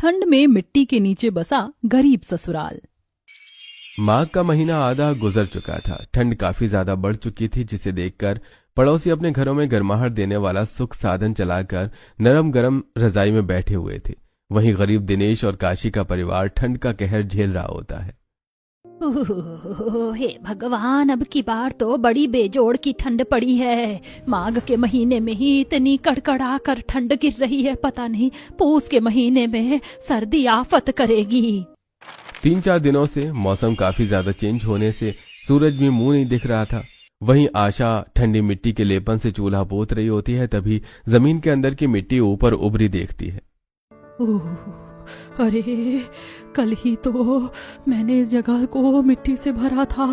ठंड में मिट्टी के नीचे बसा गरीब ससुराल। माघ का महीना आधा गुजर चुका था। ठंड काफी ज्यादा बढ़ चुकी थी, जिसे देखकर पड़ोसी अपने घरों में गर्माहट देने वाला सुख साधन चलाकर नरम गरम रजाई में बैठे हुए थे। वहीं गरीब दिनेश और काशी का परिवार ठंड का कहर झेल रहा होता है। हे भगवान, अब की बार तो बड़ी बेजोड़ की ठंड पड़ी है। माघ के महीने में ही इतनी कड़कड़ा कर ठंड गिर रही है, पता नहीं पूस के महीने में सर्दी आफत करेगी। 3-4 दिनों से मौसम काफी ज्यादा चेंज होने से सूरज भी मुंह नहीं दिख रहा था। वहीं आशा ठंडी मिट्टी के लेपन से चूल्हा पोत रही होती है, तभी जमीन के अंदर की मिट्टी ऊपर उभरी देखती है। अरे, कल ही तो मैंने इस जगह को मिट्टी से भरा था,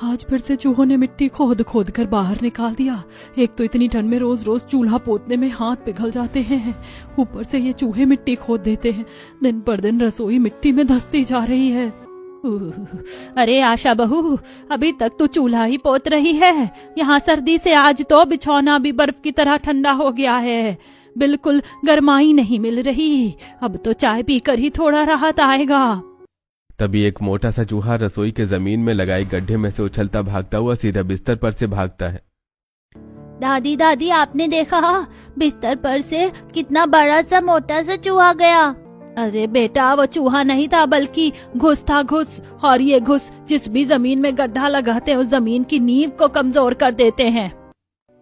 आज फिर से चूहों ने मिट्टी खोद खोद कर बाहर निकाल दिया। एक तो इतनी ठंड में रोज रोज चूल्हा पोतने में हाथ पिघल जाते हैं, ऊपर से ये चूहे मिट्टी खोद देते हैं। दिन पर दिन रसोई मिट्टी में धंसती जा रही है। अरे आशा बहू, अभी तक तो चूल्हा ही पोत रही है। यहाँ सर्दी से आज तो बिछौना भी बर्फ की तरह ठंडा हो गया है, बिल्कुल गर्माई नहीं मिल रही। अब तो चाय पीकर ही थोड़ा राहत आएगा। तभी एक मोटा सा चूहा रसोई के जमीन में लगाए गड्ढे में से उछलता भागता हुआ सीधा बिस्तर पर से भागता है। दादी दादी, आपने देखा बिस्तर पर से कितना बड़ा सा मोटा सा चूहा गया। अरे बेटा, वो चूहा नहीं था बल्कि घुस था, घुस। और ये घुस जिस भी जमीन में गड्ढा लगाते हैं उस जमीन की नींव को कमजोर कर देते हैं।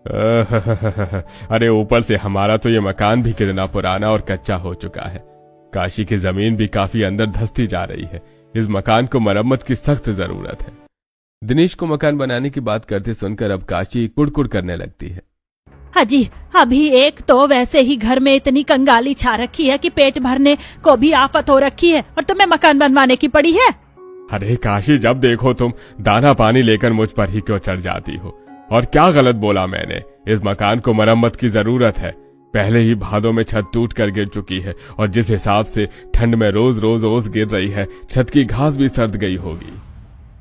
अरे ऊपर से हमारा तो ये मकान भी कितना पुराना और कच्चा हो चुका है। काशी की जमीन भी काफी अंदर धंसती जा रही है। इस मकान को मरम्मत की सख्त जरूरत है। दिनेश को मकान बनाने की बात करते सुनकर अब काशी कुड़कुड़ करने लगती है। हाजी, अभी एक तो वैसे ही घर में इतनी कंगाली छा रखी है कि पेट भरने को भी आफत हो रखी है, और तुम्हें मकान बनवाने की पड़ी है। अरे काशी, जब देखो तुम दाना पानी लेकर मुझ पर ही क्यों चढ़ जाती हो? और क्या गलत बोला मैंने? इस मकान को मरम्मत की जरूरत है। पहले ही भादों में छत टूट कर गिर चुकी है, और जिस हिसाब से ठंड में रोज रोज ओस गिर रही है, छत की घास भी सर्द गई होगी।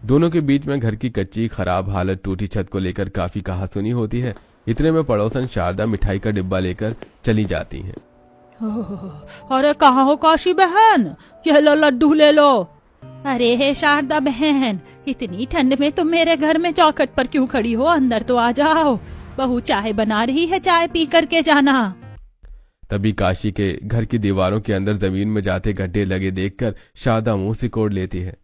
दोनों के बीच में घर की कच्ची खराब हालत टूटी छत को लेकर काफी कहासुनी होती है। इतने में पड़ोसन शारदा मिठाई का डिब्बा लेकर चली जाती हैं। अरे कहाँ हो काशी बहन, ये लो लड्डू ले लो। अरे हे शारदा बहन, इतनी ठंड में तुम मेरे घर में चौखट पर क्यों खड़ी हो? अंदर तो आ जाओ, बहू चाय बना रही है, चाय पी करके जाना। तभी काशी के घर की दीवारों के अंदर जमीन में जाते गड्ढे लगे देखकर शारदा मुंह सिकोड़ लेती है।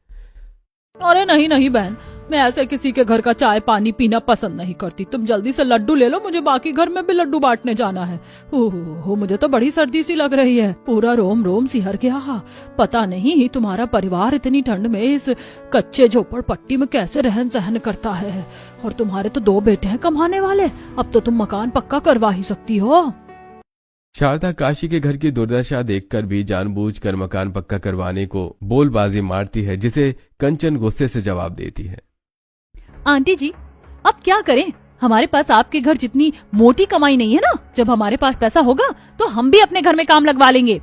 अरे नहीं नहीं बहन, मैं ऐसे किसी के घर का चाय पानी पीना पसंद नहीं करती। तुम जल्दी से लड्डू ले लो, मुझे बाकी घर में भी लड्डू बांटने जाना है। ओहो, मुझे तो बड़ी सर्दी सी लग रही है, पूरा रोम रोम सिहर गया। पता नहीं तुम्हारा परिवार इतनी ठंड में इस कच्चे झोपड़पट्टी में कैसे रहन सहन करता है। और तुम्हारे तो 2 बेटे हैं कमाने वाले, अब तो तुम मकान पक्का करवा ही सकती हो। शारदा काशी के घर की दुर्दशा देखकर भी जानबूझकर मकान पक्का करवाने को बोलबाजी मारती है, जिसे कंचन गुस्से से जवाब देती है। आंटी जी, अब क्या करें? हमारे पास आपके घर जितनी मोटी कमाई नहीं है ना। जब हमारे पास पैसा होगा तो हम भी अपने घर में काम लगवा लेंगे।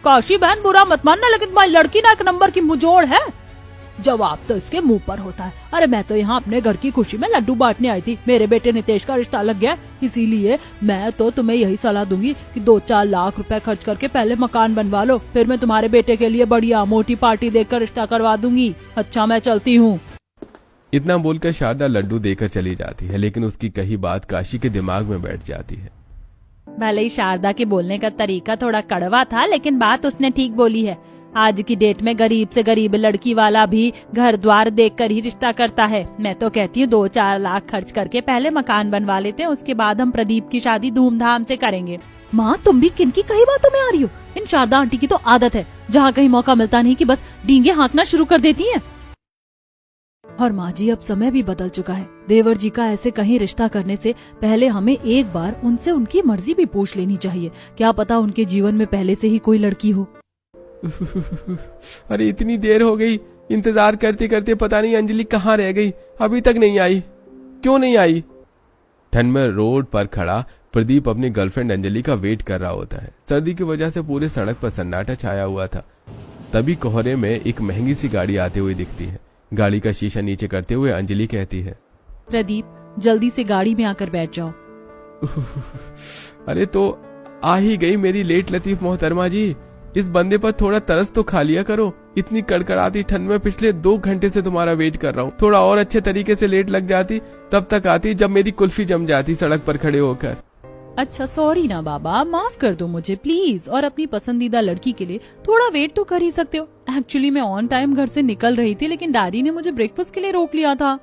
काशी बहन, बुरा मत मानना, लेकिन तुम्हारी लड़की ना 1 नंबर की मुंहजोड़ है। जवाब तो इसके मुंह पर होता है। अरे मैं तो यहाँ अपने घर की खुशी में लड्डू बांटने आई थी। मेरे बेटे नितेश का रिश्ता लग गया, इसीलिए मैं तो तुम्हें यही सलाह दूंगी कि 2-4 लाख रुपए खर्च करके पहले मकान बनवा लो, फिर मैं तुम्हारे बेटे के लिए बढ़िया मोटी पार्टी देकर रिश्ता करवा दूंगी। अच्छा, मैं चलती हूँ। इतना बोलकर शारदा लड्डू देकर चली जाती है, लेकिन उसकी कही बात काशी के दिमाग में बैठ जाती है। भले ही शारदा के बोलने का तरीका थोड़ा कड़वा था, लेकिन बात उसने ठीक बोली है। आज की डेट में गरीब से गरीब लड़की वाला भी घर द्वार देखकर ही रिश्ता करता है। मैं तो कहती हूँ 2-4 लाख खर्च करके पहले मकान बनवा लेते हैं, उसके बाद हम प्रदीप की शादी धूमधाम से करेंगे। माँ, तुम भी किनकी कही बातों में आ रही हो? इन शारदा आंटी की तो आदत है, जहाँ कहीं मौका मिलता नहीं कि बस डींगे हाँकना शुरू कर देती हैं। और माँ जी, अब समय भी बदल चुका है। देवर जी का ऐसे कहीं रिश्ता करने से पहले हमें एक बार उनसे उनकी मर्जी भी पूछ लेनी चाहिए। क्या पता उनके जीवन में पहले से ही कोई लड़की हो। अरे इतनी देर हो गई, इंतजार करते करते पता नहीं अंजलि कहाँ रह गई, अभी तक नहीं आई। क्यों नहीं आई? ठंड में रोड पर खड़ा प्रदीप अपनी गर्लफ्रेंड अंजलि का वेट कर रहा होता है। सर्दी की वजह से पूरे सड़क पर सन्नाटा छाया हुआ था। तभी कोहरे में एक महंगी सी गाड़ी आते हुए दिखती है। गाड़ी का शीशा नीचे करते हुए अंजलि कहती है, प्रदीप, जल्दी से गाड़ी में आकर बैठ जाओ। अरे तो आ ही गई मेरी लेट लतीफ मोहतरमा जी। इस बंदे पर थोड़ा तरस तो खा लिया करो। इतनी कड़कड़ाती ठंड में पिछले 2 घंटे से तुम्हारा वेट कर रहा हूँ। थोड़ा और अच्छे तरीके से लेट लग जाती, तब तक आती जब मेरी कुल्फी जम जाती सड़क पर खड़े होकर। अच्छा सॉरी ना बाबा, माफ कर दो मुझे प्लीज, और अपनी पसंदीदा लड़की के लिए थोड़ा वेट तो कर ही सकते हो। एक्चुअली मैं ऑन टाइम घर से निकल रही थी, लेकिन डैडी ने मुझे ब्रेकफास्ट के लिए रोक लिया था।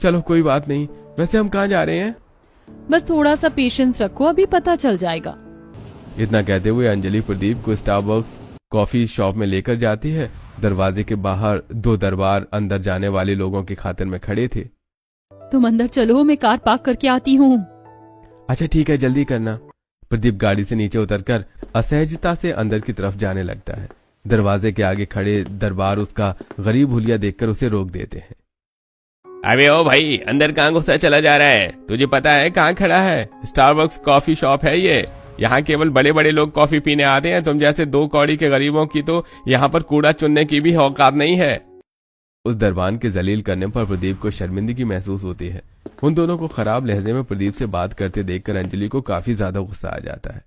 चलो कोई बात नहीं। वैसे हम कहाँ जा रहे हैं? बस थोड़ा सा पेशेंस रखो, अभी पता चल जाएगा। इतना कहते हुए अंजलि प्रदीप को स्टारबक्स कॉफी शॉप में लेकर जाती है। दरवाजे के बाहर 2 दरबार अंदर जाने वाले लोगों की खातिर में खड़े थे। तुम अंदर चलो, मैं कार पार्क करके आती हूँ। अच्छा ठीक है, जल्दी करना। प्रदीप गाड़ी से नीचे उतरकर असहजता से अंदर की तरफ जाने लगता है। दरवाजे के आगे खड़े दरबार उसका गरीब हुलिया देखकर उसे रोक देते हैं। अबे ओ भाई, अंदर कहाँ गुस्सा चला जा रहा है? तुझे पता है कहाँ खड़ा है? स्टारबक्स कॉफी शॉप है ये। यहाँ केवल बड़े बड़े लोग कॉफी पीने आते हैं। तुम जैसे 2 कौड़ी के गरीबों की तो यहाँ पर कूड़ा चुनने की भी औकात नहीं है। उस दरबान के जलील करने पर प्रदीप को शर्मिंदगी महसूस होती है। उन दोनों को खराब लहजे में प्रदीप से बात करते देखकर अंजलि को काफी ज्यादा गुस्सा आ जाता है।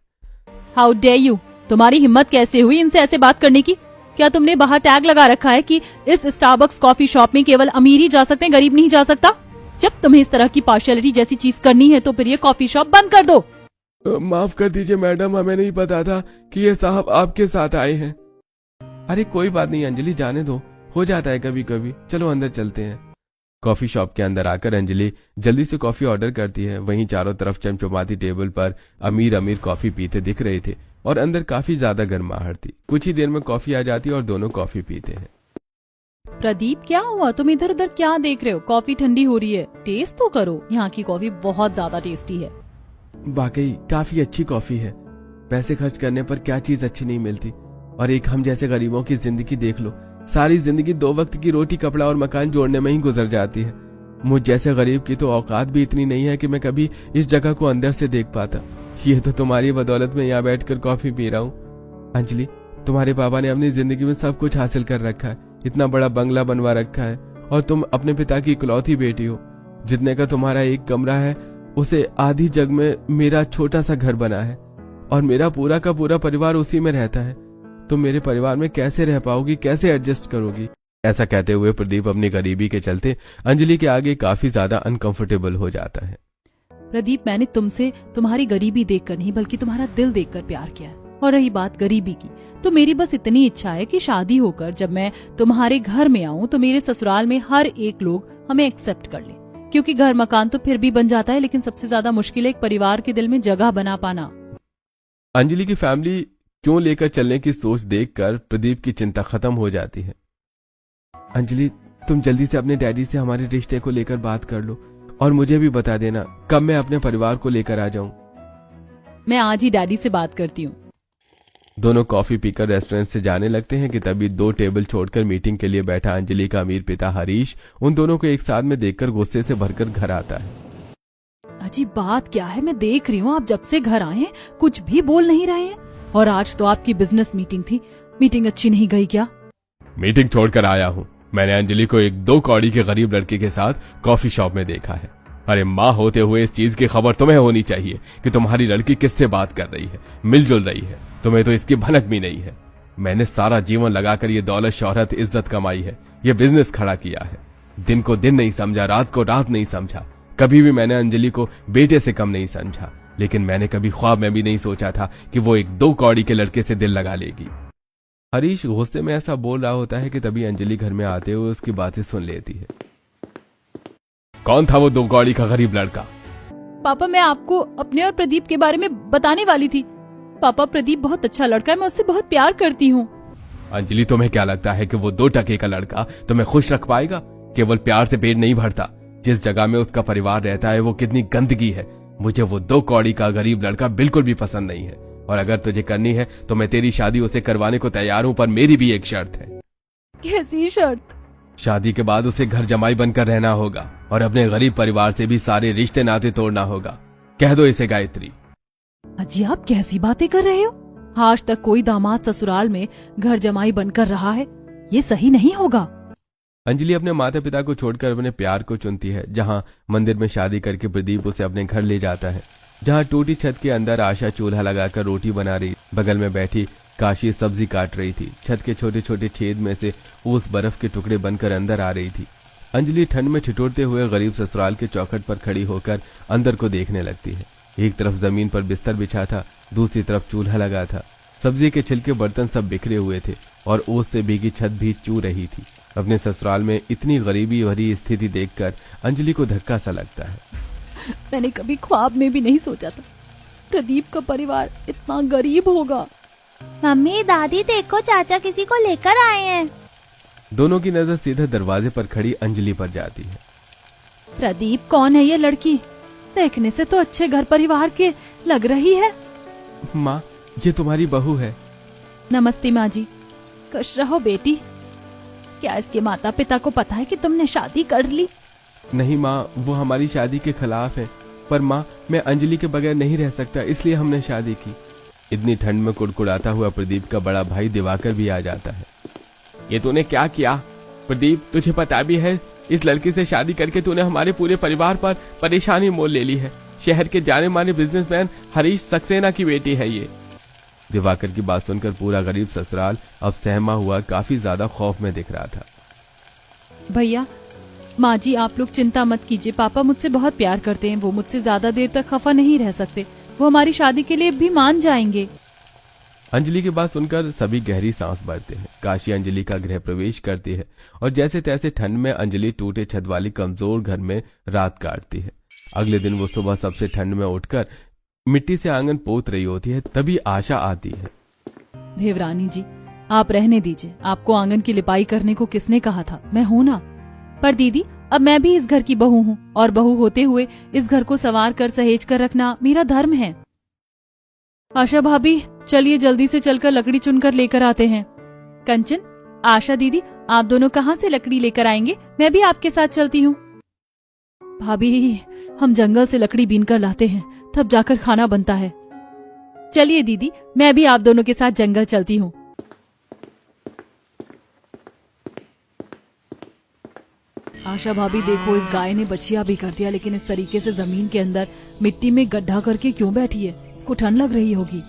हाउ डेयर यू, तुम्हारी हिम्मत कैसे हुई इनसे ऐसे बात करने की? क्या तुमने बाहर टैग लगा रखा है कि इस स्टारबक्स कॉफी शॉप में केवल अमीर ही जा सकते हैं, गरीब नहीं जा सकता? जब तुम्हें इस तरह की पार्शियलिटी जैसी चीज करनी है तो फिर ये कॉफी शॉप बंद कर दो। माफ कर दीजिए मैडम, हमें नहीं पता था कि ये साहब आपके साथ आए हैं। अरे कोई बात नहीं अंजलि, जाने दो, हो जाता है कभी कभी। चलो अंदर चलते हैं। कॉफी शॉप के अंदर आकर अंजलि जल्दी से कॉफी ऑर्डर करती है। वहीं चारों तरफ चमचमाती टेबल पर अमीर अमीर कॉफी पीते दिख रहे थे और अंदर काफी ज्यादा गर्माहट थी। कुछ ही देर में कॉफी आ जाती और दोनों कॉफी पीते हैं। प्रदीप क्या हुआ, तुम इधर उधर क्या देख रहे हो? कॉफी ठंडी हो रही है, टेस्ट तो करो। यहाँ की कॉफी बहुत ज्यादा टेस्टी है। वाकई काफी अच्छी कॉफी है। पैसे खर्च करने पर क्या चीज अच्छी नहीं मिलती। और एक हम जैसे गरीबों की जिंदगी देख लो, सारी जिंदगी 2 वक्त की रोटी, कपड़ा और मकान जोड़ने में ही गुजर जाती है। मुझ जैसे गरीब की तो औकात भी इतनी नहीं है कि मैं कभी इस जगह को अंदर से देख पाता। ये तो तुम्हारी बदौलत में यहाँ बैठकर कॉफी पी रहा हूँ। अंजलि, तुम्हारे पापा ने अपनी जिंदगी में सब कुछ हासिल कर रखा है, इतना बड़ा बंगला बनवा रखा है, और तुम अपने पिता की इकलौती बेटी हो। जितने का तुम्हारा एक कमरा है उसे आधी जग में मेरा छोटा सा घर बना है, और मेरा पूरा का पूरा परिवार उसी में रहता है। तुम मेरे परिवार में कैसे रह पाओगी, कैसे एडजस्ट करोगी? ऐसा कहते हुए प्रदीप अपनी गरीबी के चलते अंजलि के आगे काफी ज्यादा अनकंफर्टेबल हो जाता है। प्रदीप, मैंने तुमसे तुम्हारी गरीबी देखकर नहीं बल्कि तुम्हारा दिल देखकर प्यार किया है। और रही बात गरीबी की, तो मेरी बस इतनी इच्छा है कि शादी होकर जब मैं तुम्हारे घर में आऊं तो मेरे ससुराल में हर एक लोग हमें एक्सेप्ट कर ले। क्योंकि घर मकान तो फिर भी बन जाता है, लेकिन सबसे ज्यादा मुश्किल है एक परिवार के दिल में जगह बना पाना। अंजलि की फैमिली क्यों लेकर चलने की सोच देखकर प्रदीप की चिंता खत्म हो जाती है। अंजलि, तुम जल्दी से अपने डैडी से हमारे रिश्ते को लेकर बात कर लो और मुझे भी बता देना कब मैं अपने परिवार को लेकर आ जाऊं। मैं आज ही डैडी से बात करती हूँ। दोनों कॉफी पीकर रेस्टोरेंट से जाने लगते हैं कि तभी 2 टेबल छोड़कर मीटिंग के लिए बैठा अंजलि का अमीर पिता हरीश उन दोनों को एक साथ में देखकर गुस्से से भरकर घर आता है। अजीब बात क्या है, मैं देख रही हूँ आप जब से घर आए हैं कुछ भी बोल नहीं रहे हैं। और आज तो आपकी बिजनेस मीटिंग थी, मीटिंग अच्छी नहीं गई क्या? मीटिंग छोड़कर आया हूँ। मैंने अंजलि को एक 2 कौड़ी के गरीब लड़के के साथ कॉफी शॉप में देखा है। अरे माँ होते हुए इस चीज की खबर तुम्हें होनी चाहिए कि तुम्हारी लड़की किससे बात कर रही है, मिलजुल रही है। तुम्हें तो इसकी भनक भी नहीं है। मैंने सारा जीवन लगाकर ये दौलत, शोहरत, इज्जत कमाई है, ये बिजनेस खड़ा किया है। दिन को दिन नहीं समझा, रात को रात नहीं समझा। कभी भी मैंने अंजलि को बेटे से कम नहीं समझा, लेकिन मैंने कभी ख्वाब में भी नहीं सोचा था कि वो एक 2 कौड़ी के लड़के से दिल लगा लेगी। हरीश गुस्से में ऐसा बोल रहा होता है कि तभी अंजलि घर में आते हुए उसकी बातें सुन लेती है। कौन था वो 2 कौड़ी का गरीब लड़का? पापा, मैं आपको अपने और प्रदीप के बारे में बताने वाली थी। पापा, प्रदीप बहुत अच्छा लड़का है, मैं उससे बहुत प्यार करती हूँ। अंजलि, तुम्हें क्या लगता है कि वो 2 टके का लड़का तुम्हें खुश रख पाएगा? केवल प्यार से पेट नहीं भरता। जिस जगह में उसका परिवार रहता है वो कितनी गंदगी है। मुझे वो 2 कौड़ी का गरीब लड़का बिल्कुल भी पसंद नहीं है, और अगर तुझे करनी है तो मैं तेरी शादी उसे करवाने को तैयार हूँ, पर मेरी भी एक शर्त है। कैसी शर्त? शादी के बाद उसे घर जमाई बनकर रहना होगा और अपने गरीब परिवार से भी सारे रिश्ते नाते तोड़ना होगा। कह दो इसे गायत्री। अजी, आप कैसी बातें कर रहे हो? आज तक कोई दामाद ससुराल में घर जमाई बनकर रहा है, ये सही नहीं होगा। अंजलि अपने माता पिता को छोड़कर अपने प्यार को चुनती है। जहाँ मंदिर में शादी करके प्रदीप उसे अपने घर ले जाता है, जहाँ टूटी छत के अंदर आशा चूल्हा लगाकर रोटी बना रही, बगल में बैठी काशी सब्जी काट रही थी। छत के छोटे छोटे छेद में से ओस बर्फ के टुकड़े बनकर अंदर आ रही थी। अंजलि ठंड में ठिठुरते हुए गरीब ससुराल के चौखट पर खड़ी होकर अंदर को देखने लगती है। एक तरफ जमीन पर बिस्तर बिछा था, दूसरी तरफ चूल्हा लगा था। सब्जी के छिलके बर्तन सब बिखरे हुए थे और ओस से भीगी छत भी चू रही थी। अपने ससुराल में इतनी गरीबी भरी स्थिति देखकर अंजलि को धक्का सा लगता है। मैंने कभी ख्वाब में भी नहीं सोचा था प्रदीप का परिवार इतना गरीब होगा। मम्मी दादी देखो, चाचा किसी को लेकर आए हैं। दोनों की नजर सीधे दरवाजे पर खड़ी अंजलि पर जाती है। प्रदीप कौन है ये लड़की? देखने से तो अच्छे घर परिवार के लग रही है। माँ, ये तुम्हारी बहू है। नमस्ते माँ जी। खुश रहो बेटी। क्या इसके माता पिता को पता है कि तुमने शादी कर ली? नहीं माँ, वो हमारी शादी के खिलाफ है। पर माँ, मैं अंजलि के बगैर नहीं रह सकता, इसलिए हमने शादी की। इतनी ठंड में कुड़कुड़ाता हुआ प्रदीप का बड़ा भाई दिवाकर भी आ जाता है। ये तूने क्या किया प्रदीप? तुझे पता भी है इस लड़की से शादी करके तूने हमारे पूरे परिवार पर परेशानी मोल ले ली है। शहर के जाने माने बिजनेसमैन हरीश सक्सेना की बेटी है ये। दिवाकर की बात सुनकर पूरा गरीब ससुराल अब सहमा हुआ काफी ज्यादा खौफ में दिख रहा था। भैया, माँ जी, आप लोग चिंता मत कीजिए। पापा मुझसे बहुत प्यार करते हैं। वो मुझसे ज्यादा देर तक खफा नहीं रह सकते। वो हमारी शादी के लिए भी मान जाएंगे। अंजलि की बात सुनकर सभी गहरी सांस भरते हैं। काशी अंजलि का गृह प्रवेश करती है और जैसे तैसे ठंड में अंजलि टूटे छत वाली कमजोर घर में रात काटती है। अगले दिन वो सुबह सबसे ठंड में उठकर मिट्टी से आंगन पोत रही होती है। तभी आशा आती है। देवरानी जी, आप रहने दीजिए। आपको आंगन की लिपाई करने को किसने कहा था? मैं हूं ना। पर दीदी, अब मैं भी इस घर की बहू हूँ और बहू होते हुए इस घर को संवार कर सहेज कर रखना मेरा धर्म है। आशा भाभी, चलिए जल्दी से चलकर लकड़ी चुनकर लेकर आते हैं। कंचन, आशा दीदी, आप दोनों कहाँ से लकड़ी लेकर आएंगे? मैं भी आपके साथ चलती हूँ। भाभी, हम जंगल से लकड़ी बीन कर लाते हैं, तब जाकर खाना बनता है। चलिए दीदी, मैं भी आप दोनों के साथ जंगल चलती हूँ। आशा भाभी देखो, इस गाय ने बछिया भी कर दिया, लेकिन इस तरीके से जमीन के अंदर मिट्टी में गड्ढा करके क्यों बैठी है? इसको ठंड लग रही होगी।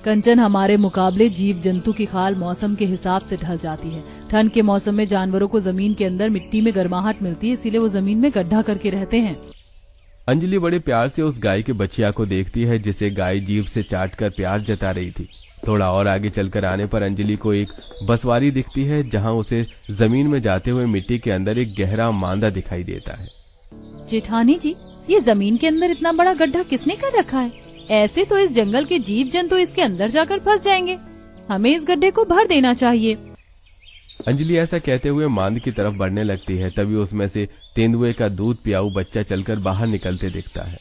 कंचन, हमारे मुकाबले जीव जंतु की खाल मौसम के हिसाब से ढल जाती है। ठंड के मौसम में जानवरों को जमीन के अंदर मिट्टी में गर्माहट मिलती है, इसीलिए वो जमीन में गड्ढा करके रहते हैं। अंजलि बड़े प्यार से उस गाय के बछिया को देखती है जिसे गाय जीभ से चाटकर प्यार जता रही थी। थोड़ा और आगे चलकर आने पर अंजलि को एक बसवारी दिखती है, जहां उसे जमीन में जाते हुए मिट्टी के अंदर एक गहरा मांदा दिखाई देता है। जेठानी जी, ये जमीन के अंदर इतना बड़ा गड्ढा किसने कर रखा है? ऐसे तो इस जंगल के जीव जंतु इसके अंदर जाकर फंस जाएंगे। हमें इस गड्ढे को भर देना चाहिए। अंजलि ऐसा कहते हुए मांद की तरफ बढ़ने लगती है। तभी उसमें से तेंदुए का दूध पियाऊ बच्चा चलकर बाहर निकलते दिखता है।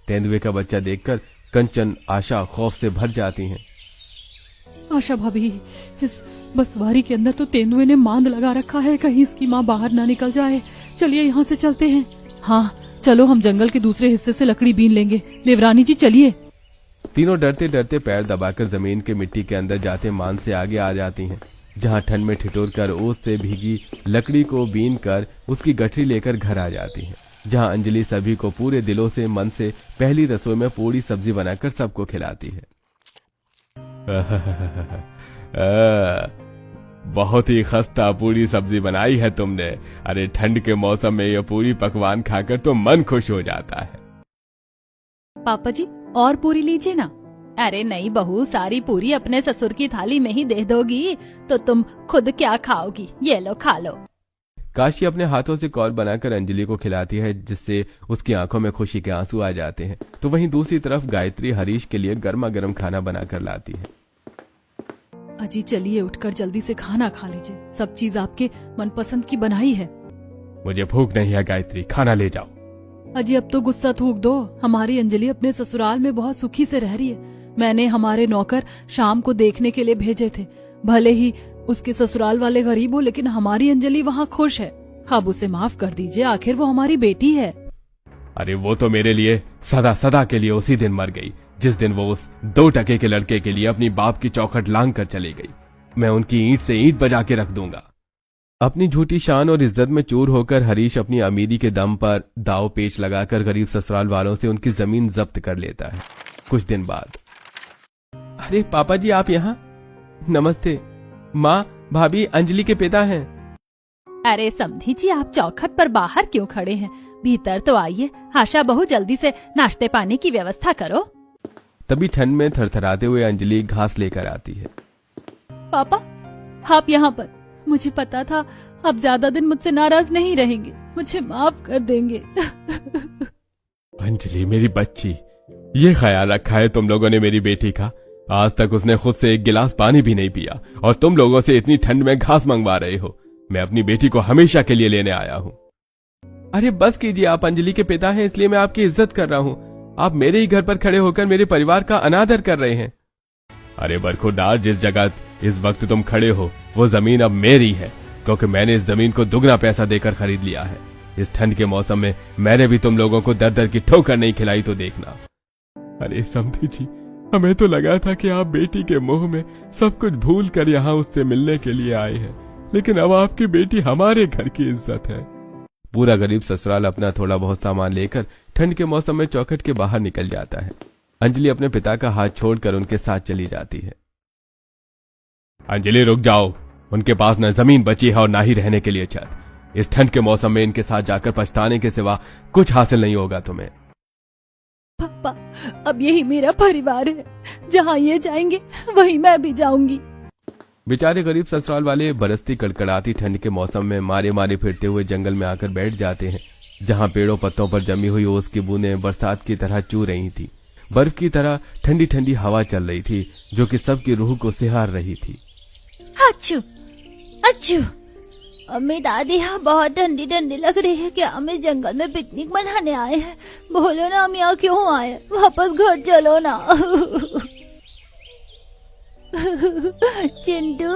तेंदुए का बच्चा देखकर कंचन, आशा खौफ से भर जाती हैं। आशा भाभी, इस बसवारी के अंदर तो तेंदुए ने मांद लगा रखा है, कहीं इसकी माँ बाहर ना निकल जाए। चलिए यहाँ से चलते हैं। हाँ चलो, हम जंगल के दूसरे हिस्से से लकड़ी बीन लेंगे। देवरानी जी चलिए। तीनों डरते डरते पैर दबाकर जमीन के मिट्टी के अंदर जाते मांद से आगे आ जाती हैं, जहां ठंड में ठिठुर कर ओस से भीगी लकड़ी को बीन कर उसकी गठरी लेकर घर आ जाती हैं, जहां अंजलि सभी को पूरे दिलों से मन से पहली रसोई में पूरी सब्जी बनाकर सबको खिलाती है। बहुत ही खस्ता पूरी सब्जी बनाई है तुमने। अरे ठंड के मौसम में यह पूरी पकवान खाकर तो मन खुश हो जाता है। पापा जी, और पूरी लीजिए ना। अरे नहीं बहू, सारी पूरी अपने ससुर की थाली में ही दे दोगी तो तुम खुद क्या खाओगी? ये लो, खा लो। काशी अपने हाथों से कौर बनाकर अंजलि को खिलाती है, जिससे उसकी आंखों में खुशी के आंसू आ जाते हैं। तो वहीं दूसरी तरफ गायत्री हरीश के लिए गर्मा गर्म खाना बनाकर लाती है। अजी चलिए, उठकर जल्दी से खाना खा लीजिए। सब चीज आपके मनपसंद की बनाई है। मुझे भूख नहीं है गायत्री, खाना ले जाओ। अजी अब तो गुस्सा थूक दो। हमारी अंजलि अपने ससुराल में बहुत सुखी से रह रही है। मैंने हमारे नौकर शाम को देखने के लिए भेजे थे। भले ही उसके ससुराल वाले गरीब हो, लेकिन हमारी अंजलि वहाँ खुश है। अब उसे माफ कर दीजिए, आखिर वो हमारी बेटी है। अरे वो तो मेरे लिए सदा सदा के लिए उसी दिन मर गई, जिस दिन वो उस 2 टके के लड़के के लिए अपनी बाप की चौखट लांग कर चली गई। मैं उनकी ईंट से ईंट बजा के रख दूंगा। अपनी झूठी शान और इज्जत में चूर होकर हरीश अपनी अमीरी के दम पर दाव पेच लगाकर गरीब ससुराल वालों से उनकी जमीन जब्त कर लेता है। कुछ दिन बाद अरे पापा जी आप यहाँ? नमस्ते माँ, भाभी अंजलि के पिता हैं। अरे समधी जी, आप चौखट पर बाहर क्यों खड़े हैं? भीतर तो आइए। आशा बहू जल्दी से नाश्ते पानी की व्यवस्था करो। तभी ठंड में थरथराते हुए अंजलि घास लेकर आती है। पापा, आप यहाँ पर? मुझे पता था आप ज्यादा दिन मुझसे नाराज नहीं रहेंगे, मुझे माफ कर देंगे। अंजलि मेरी बच्ची, ये ख्याल रखा है तुम लोगों ने मेरी बेटी का? आज तक उसने खुद से एक गिलास पानी भी नहीं पिया और तुम लोगों से इतनी ठंड में घास मंगवा रहे हो। मैं अपनी बेटी को हमेशा के लिए लेने आया हूँ। अरे बस कीजिए, आप अंजलि के पिता हैं इसलिए मैं आपकी इज्जत कर रहा हूँ। आप मेरे ही घर पर खड़े होकर मेरे परिवार का अनादर कर रहे हैं। अरे बरखुरदार, जिस जगह इस वक्त तुम खड़े हो वो जमीन अब मेरी है, क्योंकि मैंने इस जमीन को दुगना पैसा देकर खरीद लिया है। इस ठंड के मौसम में मैंने भी तुम लोगों को दर दर की ठोकर नहीं खिलाई तो देखना। अरे समधी जी, हमें तो लगा था कि आप बेटी के मुंह में सब कुछ भूल कर यहाँ उससे मिलने के लिए आए हैं, लेकिन अब आपकी बेटी हमारे घर की इज्जत है। पूरा गरीब ससुराल अपना थोड़ा बहुत सामान लेकर ठंड के मौसम में चौखट के बाहर निकल जाता है। अंजलि अपने पिता का हाथ छोड़कर उनके साथ चली जाती है। अंजलि रुक जाओ, उनके पास न जमीन बची है और ना ही रहने के लिए छत। इस ठंड के मौसम में इनके साथ जाकर पछताने के सिवा कुछ हासिल नहीं होगा तुम्हें। पापा, अब यही मेरा परिवार है, जहाँ ये जाएंगे वहीं मैं भी जाऊंगी। बेचारे गरीब ससुराल वाले बरसती कड़कड़ाती ठंड के मौसम में मारे मारे फिरते हुए जंगल में आकर बैठ जाते हैं, जहाँ पेड़ों पत्तों पर जमी हुई ओस की बूंदें बरसात की तरह चू रही थी। बर्फ की तरह ठंडी ठंडी हवा चल रही थी जो कि सबकी रूह को सिहार रही थी। अच्छू अच्छू, अम्मी दादी यहाँ बहुत ठंडी ठंडी लग रही है। क्या हम इस जंगल में पिकनिक मनाने आए हैं? बोलो ना हम यहाँ क्यों आए? वापस घर चलो ना। चिंटू,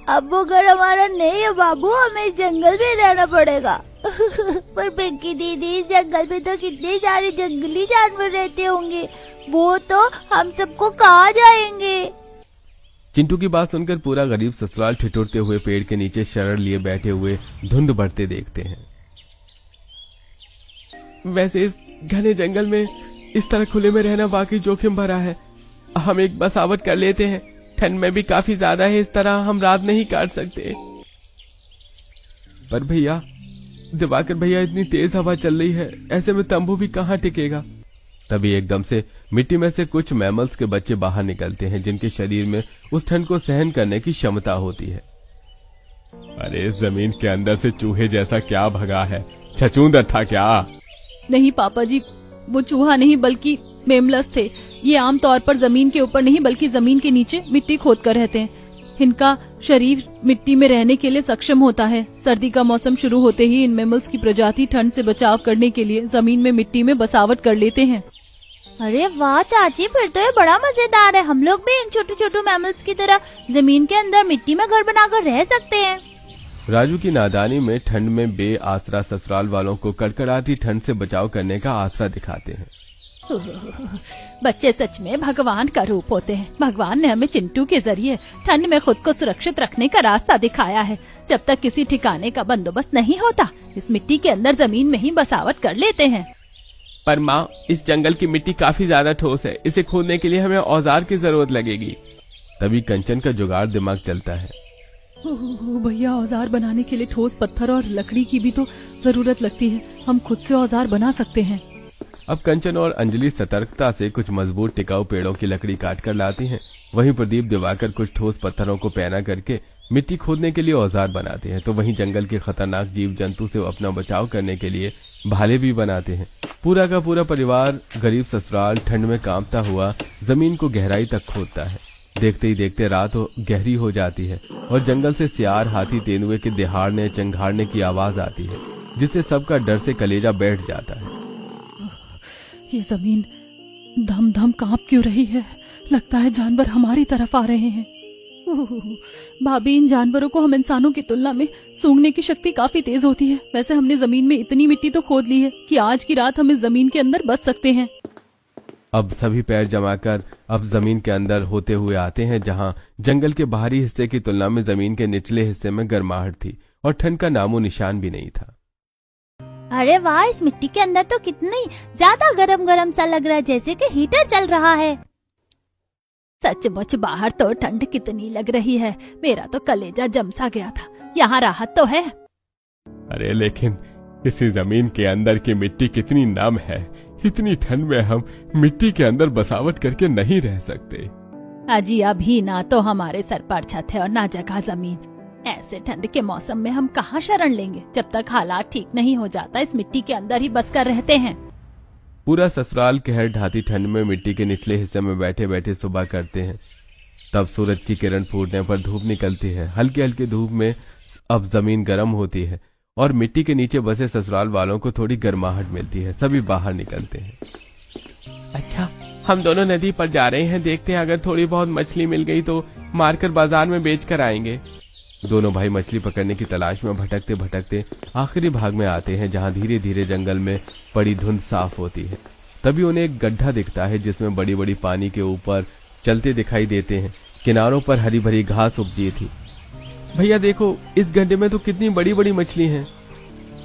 अब वो घर हमारा नहीं है बाबू, हमें इस जंगल में रहना पड़ेगा। पर पिंकी दीदी, इस जंगल में तो कितने सारे जंगली जानवर रहते होंगे, वो तो हम सबको कहाँ जाएंगे? चिंटू की बात सुनकर पूरा गरीब ससुराल ठिठुरते हुए पेड़ के नीचे शरण लिए बैठे हुए धुंध बढ़ते देखते हैं। वैसे इस घने जंगल में इस तरह खुले में रहना वाकई जोखिम भरा है। हम एक बसावट कर लेते हैं, ठंड में भी काफी ज्यादा है, इस तरह हम रात नहीं काट सकते। पर भैया, दिवाकर भैया, इतनी तेज हवा चल रही है, ऐसे में तंबू भी कहाँ टिकेगा। तभी एकदम से मिट्टी में से कुछ मैमल्स के बच्चे बाहर निकलते हैं, जिनके शरीर में उस ठंड को सहन करने की क्षमता होती है। अरे इस जमीन के अंदर से चूहे जैसा क्या भगा है? छछूंदर था क्या? नहीं पापा जी, वो चूहा नहीं बल्कि मेमलस थे। ये आमतौर पर जमीन के ऊपर नहीं बल्कि जमीन के नीचे मिट्टी खोद कर रहते हैं। इनका शरीर मिट्टी में रहने के लिए सक्षम होता है। सर्दी का मौसम शुरू होते ही इन मैमल्स की प्रजाति ठंड से बचाव करने के लिए जमीन में मिट्टी में बसावट कर लेते हैं। अरे वाह चाची, फिर तो ये बड़ा मजेदार है। हम लोग भी इन छोटे छोटे मैमल्स की तरह जमीन के अंदर मिट्टी में घर बनाकर रह सकते हैं। राजू की नादानी में ठंड में बेआसरा ससुराल वालों को कड़कड़ाती ठंड से बचाव करने का आसरा दिखाते हैं। बच्चे सच में भगवान का रूप होते हैं। भगवान ने हमें चिंटू के जरिए ठंड में खुद को सुरक्षित रखने का रास्ता दिखाया है। जब तक किसी ठिकाने का बंदोबस्त नहीं होता, इस मिट्टी के अंदर जमीन में ही बसावट कर लेते हैं। पर माँ, इस जंगल की मिट्टी काफी ज्यादा ठोस है, इसे खोदने के लिए हमें औजार की जरूरत लगेगी। तभी कंचन का जुगाड़ दिमाग चलता है। भैया, औजार बनाने के लिए ठोस पत्थर और लकड़ी की भी तो जरूरत लगती है। हम खुद से औजार बना सकते हैं। अब कंचन और अंजलि सतर्कता से कुछ मजबूत टिकाऊ पेड़ों की लकड़ी काट कर लाती हैं। वहीं प्रदीप दिवाकर कुछ ठोस पत्थरों को पैना करके मिट्टी खोदने के लिए औजार बनाते हैं। तो वहीं जंगल के खतरनाक जीव जंतु से अपना बचाव करने के लिए भाले भी बनाते हैं। पूरा का पूरा परिवार गरीब ससुराल ठंड में कांपता हुआ जमीन को गहराई तक खोदता है। देखते ही देखते रात गहरी हो जाती है और जंगल से सियार, हाथी, तेंदुए के दहाड़ने चंघाड़ने की आवाज आती है, जिससे सबका डर से कलेजा बैठ जाता है। ये जमीन धम धम कांप क्यों रही है? लगता है जानवर हमारी तरफ आ रहे हैं। भाभी, इन जानवरों को हम इंसानों की तुलना में सूंघने की शक्ति काफी तेज होती है। वैसे हमने जमीन में इतनी मिट्टी तो खोद ली है कि आज की रात हम इस जमीन के अंदर बस सकते हैं। अब सभी पैर जमाकर अब जमीन के अंदर होते हुए आते हैं, जहां जंगल के बाहरी हिस्से की तुलना में जमीन के निचले हिस्से में गर्माहट थी और ठंड का नामो निशान भी नहीं था। अरे वाह, इस मिट्टी के अंदर तो कितनी ज्यादा गरम गरम सा लग रहा है, जैसे कि हीटर चल रहा है। सचमुच बाहर तो ठंड कितनी लग रही है, मेरा तो कलेजा जम सा गया था। यहाँ राहत तो है। अरे लेकिन इसी जमीन के अंदर की मिट्टी कितनी नम है, इतनी ठंड में हम मिट्टी के अंदर बसावट करके नहीं रह सकते। अजी अभी ना तो हमारे सर पर छत है और ना जगह जमीन। ऐसे ठंड के मौसम में हम कहाँ शरण लेंगे? जब तक हालात ठीक नहीं हो जाता इस मिट्टी के अंदर ही बस कर रहते हैं। पूरा ससुराल कहर ढाती ठंड में मिट्टी के निचले हिस्से में बैठे बैठे सुबह करते हैं। तब सूरज की किरण फूटने पर धूप निकलती है। हल्की हल्की धूप में अब जमीन गर्म होती है और मिट्टी के नीचे बसे ससुराल वालों को थोड़ी गर्माहट मिलती है। सभी बाहर निकलते हैं। अच्छा, हम दोनों नदी पर जा रहे हैं, देखते हैं अगर थोड़ी बहुत मछली मिल गई तो मारकर बाजार में बेच कर आएंगे। दोनों भाई मछली पकड़ने की तलाश में भटकते भटकते आखिरी भाग में आते हैं, जहां धीरे धीरे जंगल में पड़ी धुंध साफ होती है। तभी उन्हें एक गड्ढा दिखता है जिसमें बड़ी बड़ी पानी के ऊपर चलते दिखाई देते हैं। किनारों पर हरी भरी घास उपजी थी। भैया देखो, इस गड्ढे में तो कितनी बड़ी बड़ी मछली हैं।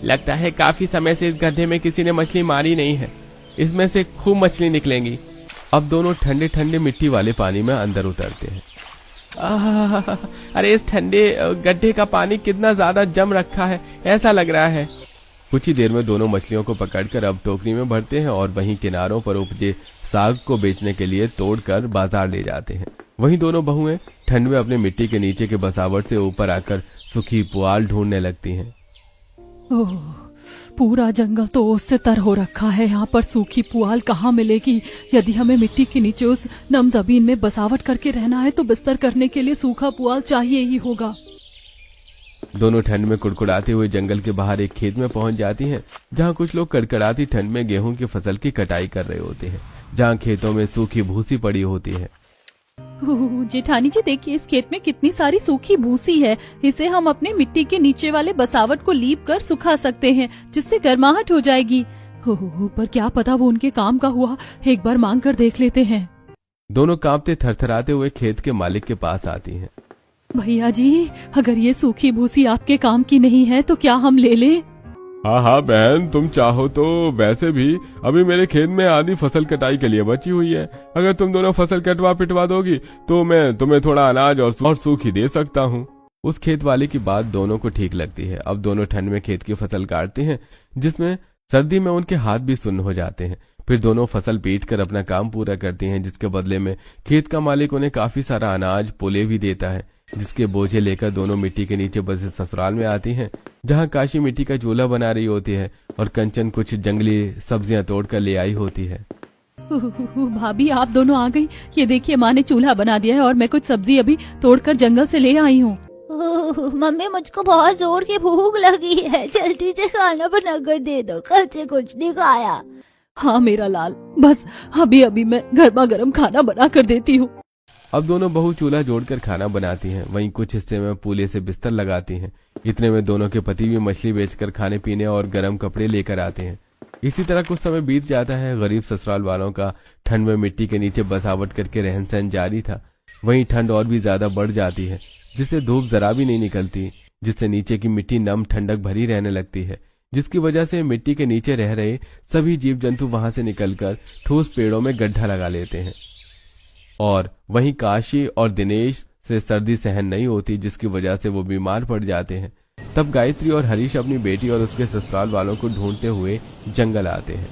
लगता है काफी समय से इस गड्ढे में किसी ने मछली मारी नहीं है, इसमें से खूब मछली निकलेंगी। अब दोनों ठंडे ठंडे मिट्टी वाले पानी में अंदर उतरते हैं। अरे इस ठंडे गड्ढे का पानी कितना ज्यादा जम रखा है, ऐसा लग रहा है। कुछ ही देर में दोनों मछलियों को पकड़कर अब टोकरी में भरते हैं और वहीं किनारों पर उपजे साग को बेचने के लिए तोड़कर बाजार ले जाते हैं। वहीं दोनों बहुएं ठंड में अपने मिट्टी के नीचे के बसावट से ऊपर आकर सूखी पुआल ढूंढने लगती हैं। ओह, पूरा जंगल तो ओस से तर हो रखा है, यहाँ पर सूखी पुआल कहाँ मिलेगी? यदि हमें मिट्टी के नीचे उस नम जमीन में बसावट करके रहना है तो बिस्तर करने के लिए सूखा पुआल चाहिए ही होगा। दोनों ठंड में कुड़कुड़ाते हुए जंगल के बाहर एक खेत में पहुंच जाती हैं, जहां कुछ लोग कड़कड़ाती ठंड में गेहूं की फसल की कटाई कर रहे होते हैं, जहां खेतों में सूखी भूसी पड़ी होती है। जेठानी जी देखिए, इस खेत में कितनी सारी सूखी भूसी है। इसे हम अपने मिट्टी के नीचे वाले बसावट को लीप कर सुखा सकते हैं, जिससे गर्माहट हो जाएगी। पर क्या पता वो उनके काम का हुआ, एक बार मांग कर देख लेते हैं। दोनों कांपते थरथराते हुए खेत के मालिक के पास आती हैं। भैया जी, अगर ये सूखी भूसी आपके काम की नहीं है तो क्या हम ले लें? हाँ बहन, तुम चाहो तो वैसे भी अभी मेरे खेत में आधी फसल कटाई के लिए बची हुई है। अगर तुम दोनों फसल कटवा पिटवा दोगी तो मैं तुम्हें थोड़ा अनाज और सूखी दे सकता हूँ। उस खेत वाले की बात दोनों को ठीक लगती है। अब दोनों ठंड में खेत की फसल काटते हैं, जिसमें सर्दी में उनके हाथ भी सुन्न हो जाते हैं। फिर दोनों फसल पीट कर अपना काम पूरा करती हैं, जिसके बदले में खेत का मालिक उन्हें काफी सारा अनाज पुले भी देता है, जिसके बोझे लेकर दोनों मिट्टी के नीचे बसे ससुराल में आती हैं, जहां काशी मिट्टी का चूल्हा बना रही होती है और कंचन कुछ जंगली सब्जियां तोड़कर ले आई होती है। भाभी, आप दोनों आ गई। ये देखिए, माँ ने चूल्हा बना दिया है और मैं कुछ सब्जी अभी तोड़कर जंगल से ले आई हूँ। मम्मी, मुझको बहुत जोर की भूख लगी है, जल्दी से खाना बनाकर दे दो, कल से कुछ नहीं खाया। हाँ मेरा लाल, बस अभी अभी मैं गर्मा गर्म खाना बना कर देती हूँ। अब दोनों बहू चूल्हा जोड़कर खाना बनाती हैं, वहीं कुछ हिस्से में पूले से बिस्तर लगाती हैं। इतने में दोनों के पति भी मछली बेचकर खाने पीने और गर्म कपड़े लेकर आते हैं। इसी तरह कुछ समय बीत जाता है। गरीब ससुराल वालों का ठंड में मिट्टी के नीचे बसावट करके रहन सहन जारी था। वहीं ठंड और भी ज्यादा बढ़ जाती है, जिससे धूप जरा भी नहीं निकलती, जिससे नीचे की मिट्टी नम ठंडक भरी रहने लगती है, जिसकी वजह से मिट्टी के नीचे रह रहे सभी जीव जंतु वहां से निकलकर ठोस पेड़ों में गड्ढा लगा लेते हैं। और वहीं काशी और दिनेश से सर्दी सहन नहीं होती, जिसकी वजह से वो बीमार पड़ जाते हैं। तब गायत्री और हरीश अपनी बेटी और उसके ससुराल वालों को ढूंढते हुए जंगल आते हैं।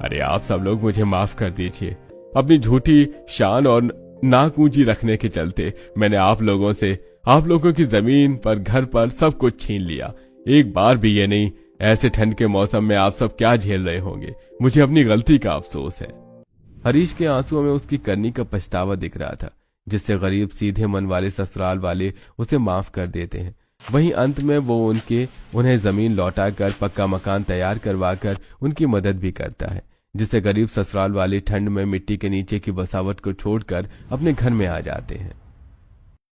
अरे आप सब लोग मुझे माफ कर दीजिए। अपनी झूठी शान और नाक ऊंची रखने के चलते मैंने आप लोगों की जमीन पर, घर पर सब कुछ छीन लिया। एक बार भी ये नहीं, ऐसे ठंड के मौसम में आप सब क्या झेल रहे होंगे। मुझे अपनी गलती का अफसोस है। हरीश के आंसुओं में उसकी करनी का पछतावा दिख रहा था, जिससे गरीब सीधे मन वाले ससुराल वाले उसे माफ कर देते हैं। वहीं अंत में वो उन्हें जमीन लौटाकर पक्का मकान तैयार करवाकर उनकी मदद भी करता है, जिससे गरीब ससुराल वाले ठंड में मिट्टी के नीचे की बसावट को छोड़कर अपने घर में आ जाते हैं।